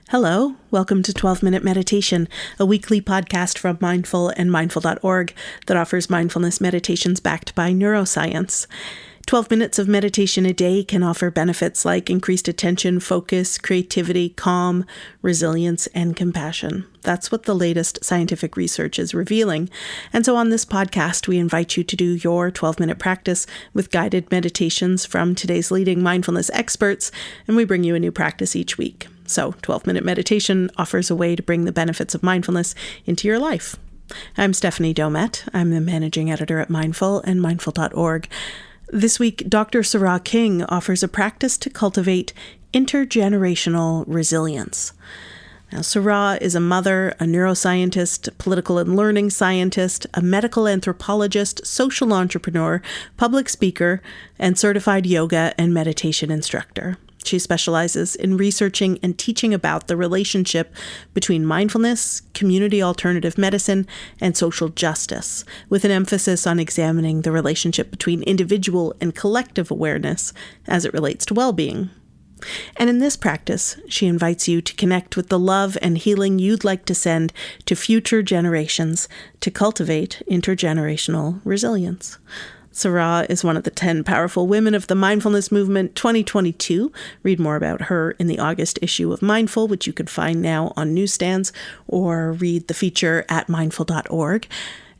Hello, welcome to 12-Minute Meditation, a weekly podcast from Mindful and mindful.org that offers mindfulness meditations backed by neuroscience. 12 minutes of meditation a day can offer benefits like increased attention, focus, creativity, calm, resilience, and compassion. That's what the latest scientific research is revealing. And so on this podcast, we invite you to do your 12-minute practice with guided meditations from today's leading mindfulness experts, and we bring you a new practice each week. So 12-minute meditation offers a way to bring the benefits of mindfulness into your life. I'm Stephanie Domet. I'm the managing editor at Mindful and mindful.org. This week, Dr. Sará King offers a practice to cultivate intergenerational resilience. Now, Sará is a mother, a neuroscientist, political and learning scientist, a medical anthropologist, social entrepreneur, public speaker, and certified yoga and meditation instructor. She specializes in researching and teaching about the relationship between mindfulness, community alternative medicine, and social justice, with an emphasis on examining the relationship between individual and collective awareness as it relates to well-being. And in this practice, she invites you to connect with the love and healing you'd like to send to future generations to cultivate intergenerational resilience. Sará is one of the 10 powerful women of the mindfulness movement 2022. Read more about her in the August issue of Mindful, which you can find now on newsstands, or read the feature at mindful.org.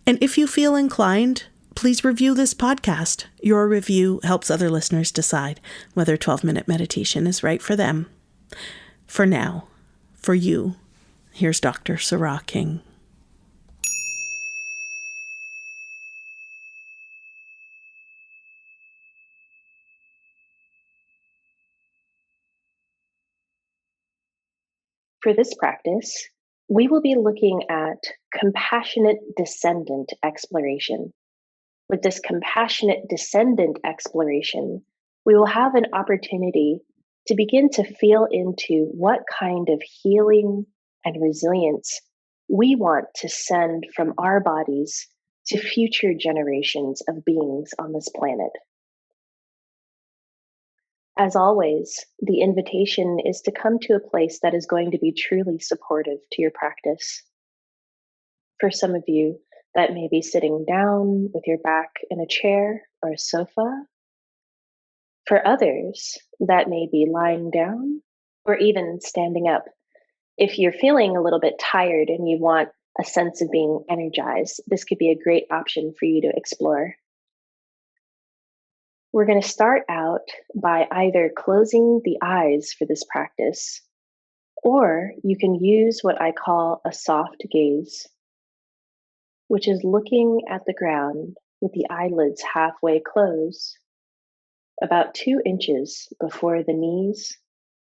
And if you feel inclined, please review this podcast. Your review helps other listeners decide whether 12-minute meditation is right for them. For now, for you, here's Dr. Sará King. For this practice, we will be looking at compassionate descendant exploration. With this compassionate descendant exploration, we will have an opportunity to begin to feel into what kind of healing and resilience we want to send from our bodies to future generations of beings on this planet. As always, the invitation is to come to a place that is going to be truly supportive to your practice. For some of you, that may be sitting down with your back in a chair or a sofa. For others, that may be lying down or even standing up. If you're feeling a little bit tired and you want a sense of being energized, this could be a great option for you to explore. We're going to start out by either closing the eyes for this practice, or you can use what I call a soft gaze, which is looking at the ground with the eyelids halfway closed, about 2 inches before the knees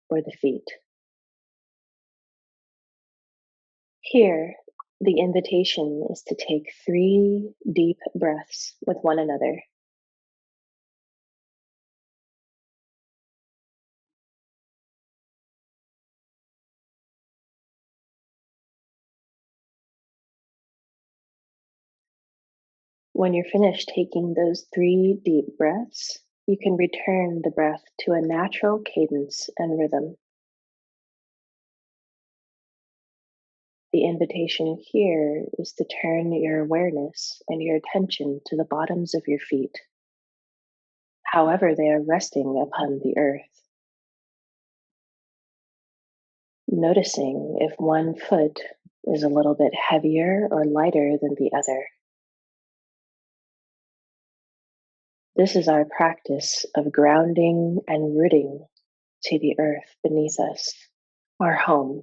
or the feet. Here, the invitation is to take 3 deep breaths with one another. When you're finished taking those 3 deep breaths, you can return the breath to a natural cadence and rhythm. The invitation here is to turn your awareness and your attention to the bottoms of your feet, however they are resting upon the earth. Noticing if one foot is a little bit heavier or lighter than the other. This is our practice of grounding and rooting to the earth beneath us, our home.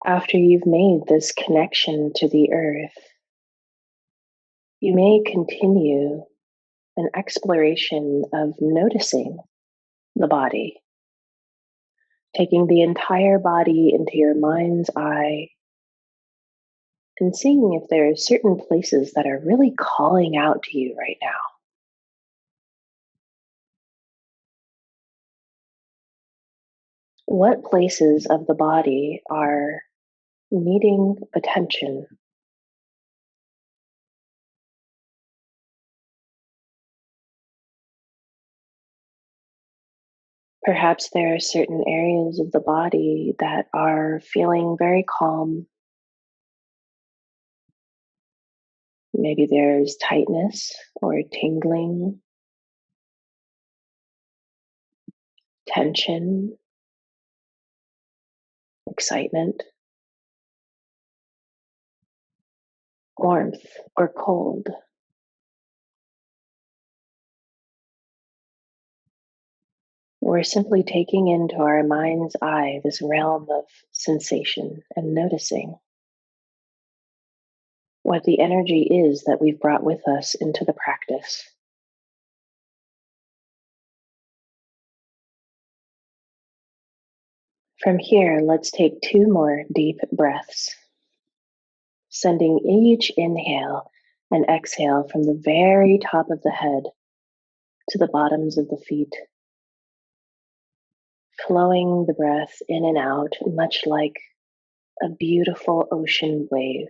After you've made this connection to the earth, you may continue an exploration of noticing the body, taking the entire body into your mind's eye and seeing if there are certain places that are really calling out to you right now. What places of the body are needing attention? Perhaps there are certain areas of the body that are feeling very calm. Maybe there's tightness or tingling, tension, excitement, warmth, or cold. We're simply taking into our mind's eye this realm of sensation and noticing what the energy is that we've brought with us into the practice. From here, let's take 2 more deep breaths, sending each inhale and exhale from the very top of the head to the bottoms of the feet, flowing the breath in and out, much like a beautiful ocean wave.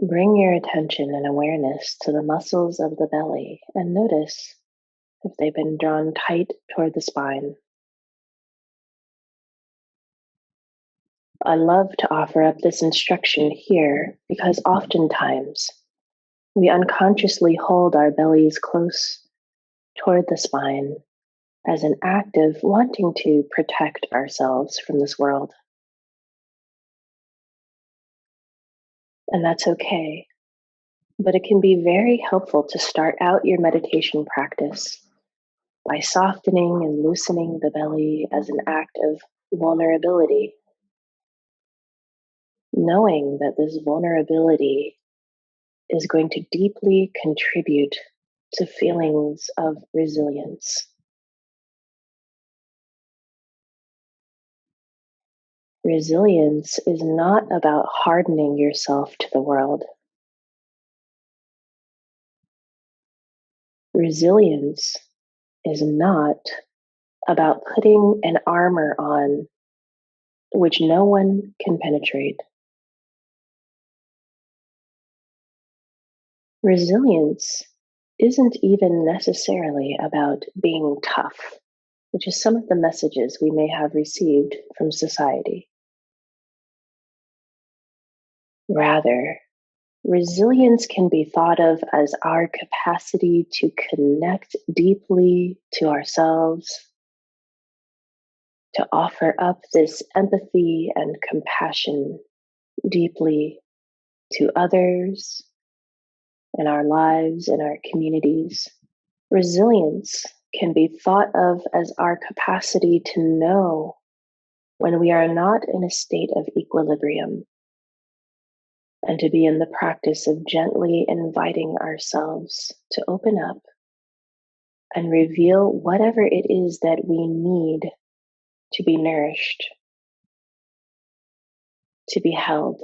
Bring your attention and awareness to the muscles of the belly and notice if they've been drawn tight toward the spine. I love to offer up this instruction here because oftentimes we unconsciously hold our bellies close toward the spine as an act of wanting to protect ourselves from this world. And that's okay. But it can be very helpful to start out your meditation practice by softening and loosening the belly as an act of vulnerability, knowing that this vulnerability is going to deeply contribute to feelings of resilience. Resilience is not about hardening yourself to the world. Resilience is not about putting an armor on which no one can penetrate. Resilience isn't even necessarily about being tough, which is some of the messages we may have received from society. Rather, resilience can be thought of as our capacity to connect deeply to ourselves, to offer up this empathy and compassion deeply to others in our lives, in our communities. Resilience can be thought of as our capacity to know when we are not in a state of equilibrium, and to be in the practice of gently inviting ourselves to open up and reveal whatever it is that we need to be nourished, to be held,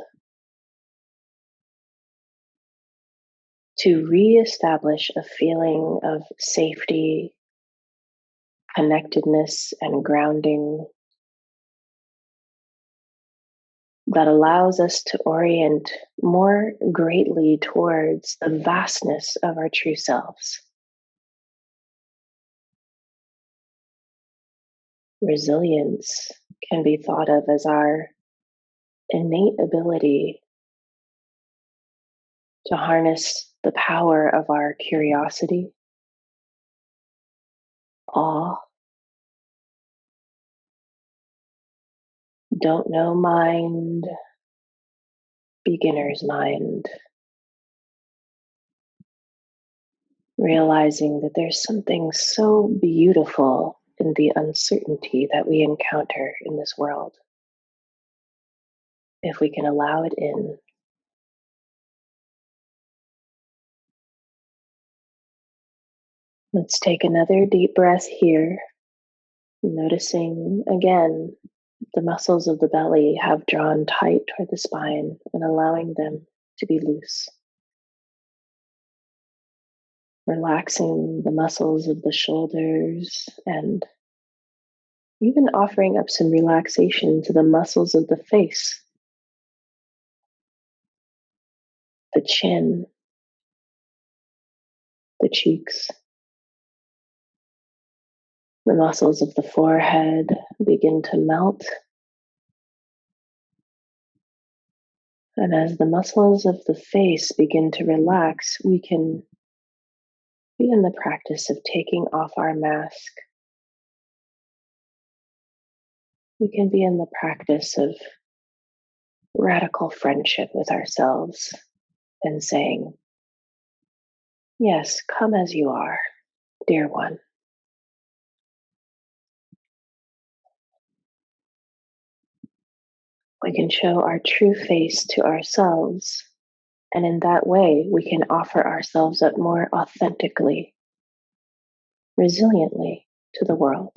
to reestablish a feeling of safety, connectedness, and grounding that allows us to orient more greatly towards the vastness of our true selves. Resilience can be thought of as our innate ability to harness the power of our curiosity, awe, don't know mind, beginner's mind, realizing that there's something so beautiful in the uncertainty that we encounter in this world, if we can allow it in. Let's take another deep breath here, noticing again the muscles of the belly have drawn tight toward the spine and allowing them to be loose. Relaxing the muscles of the shoulders and even offering up some relaxation to the muscles of the face, the chin, the cheeks. The muscles of the forehead begin to melt. And as the muscles of the face begin to relax, we can be in the practice of taking off our mask. We can be in the practice of radical friendship with ourselves and saying, yes, come as you are, dear one. We can show our true face to ourselves, and in that way, we can offer ourselves up more authentically, resiliently to the world.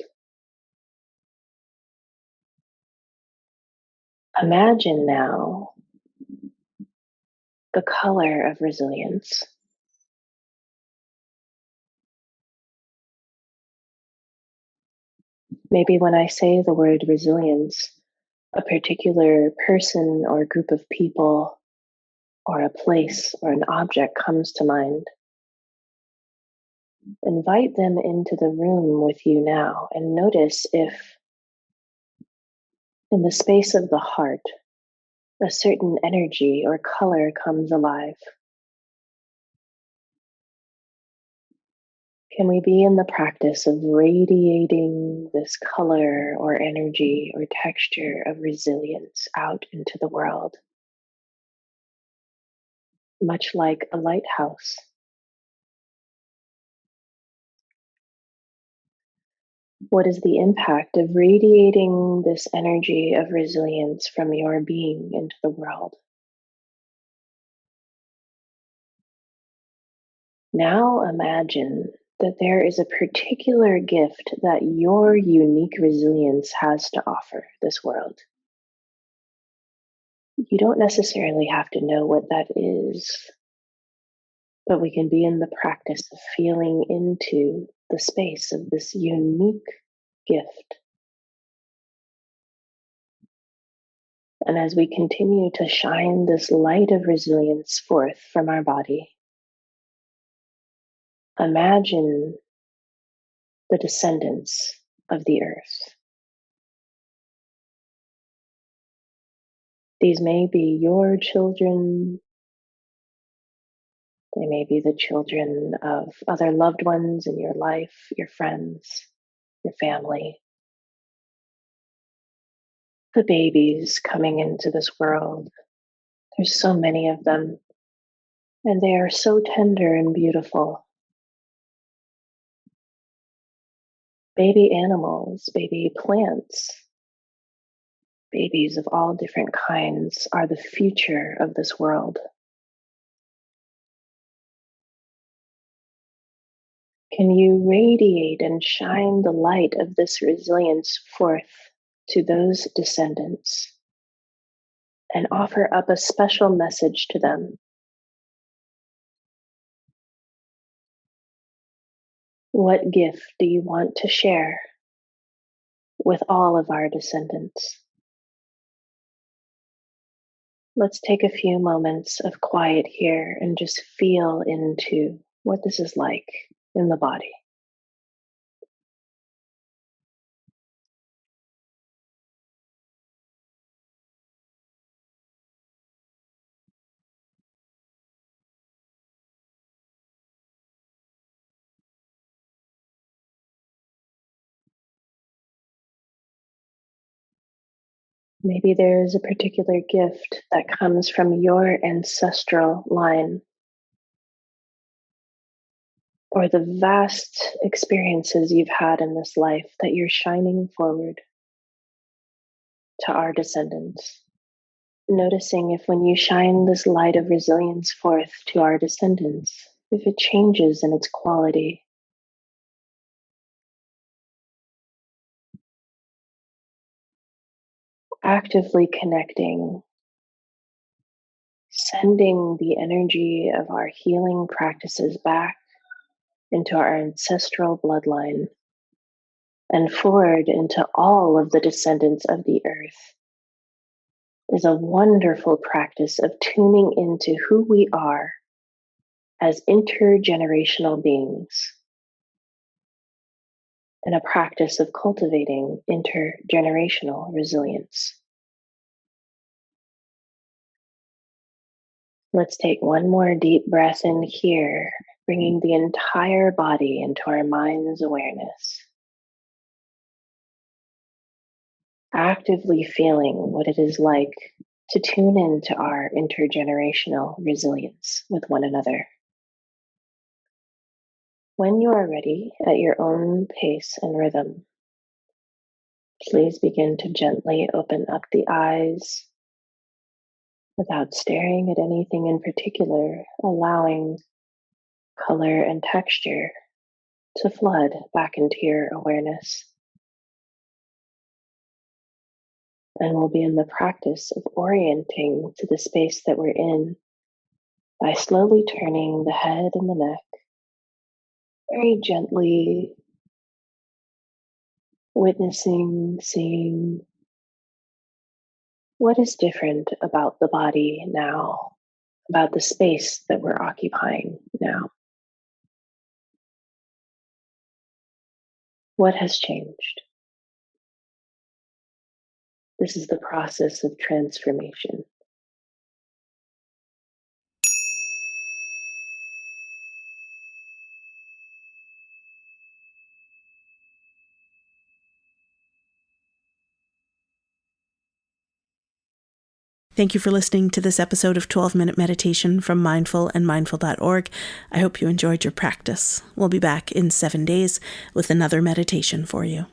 Imagine now the color of resilience. Maybe when I say the word resilience, a particular person or group of people or a place or an object comes to mind. Invite them into the room with you now and notice if, in the space of the heart, a certain energy or color comes alive. Can we be in the practice of radiating this color or energy or texture of resilience out into the world? Much like a lighthouse. What is the impact of radiating this energy of resilience from your being into the world? Now imagine that there is a particular gift that your unique resilience has to offer this world. You don't necessarily have to know what that is, but we can be in the practice of feeling into the space of this unique gift. And as we continue to shine this light of resilience forth from our body, imagine the descendants of the earth. These may be your children. They may be the children of other loved ones in your life, your friends, your family. The babies coming into this world. There's so many of them, and they are so tender and beautiful. Baby animals, baby plants, babies of all different kinds are the future of this world. Can you radiate and shine the light of this resilience forth to those descendants and offer up a special message to them? What gift do you want to share with all of our descendants? Let's take a few moments of quiet here and just feel into what this is like in the body. Maybe there is a particular gift that comes from your ancestral line, or the vast experiences you've had in this life that you're shining forward to our descendants. Noticing if when you shine this light of resilience forth to our descendants, if it changes in its quality. Actively connecting, sending the energy of our healing practices back into our ancestral bloodline and forward into all of the descendants of the earth is a wonderful practice of tuning into who we are as intergenerational beings in a practice of cultivating intergenerational resilience. Let's take one more deep breath in here, bringing the entire body into our mind's awareness. Actively feeling what it is like to tune into our intergenerational resilience with one another. When you are ready at your own pace and rhythm, please begin to gently open up the eyes without staring at anything in particular, allowing color and texture to flood back into your awareness. And we'll be in the practice of orienting to the space that we're in by slowly turning the head and the neck very gently, witnessing, seeing what is different about the body now, about the space that we're occupying now. What has changed? This is the process of transformation. Thank you for listening to this episode of 12-Minute Meditation from Mindful and Mindful.org. I hope you enjoyed your practice. We'll be back in 7 days with another meditation for you.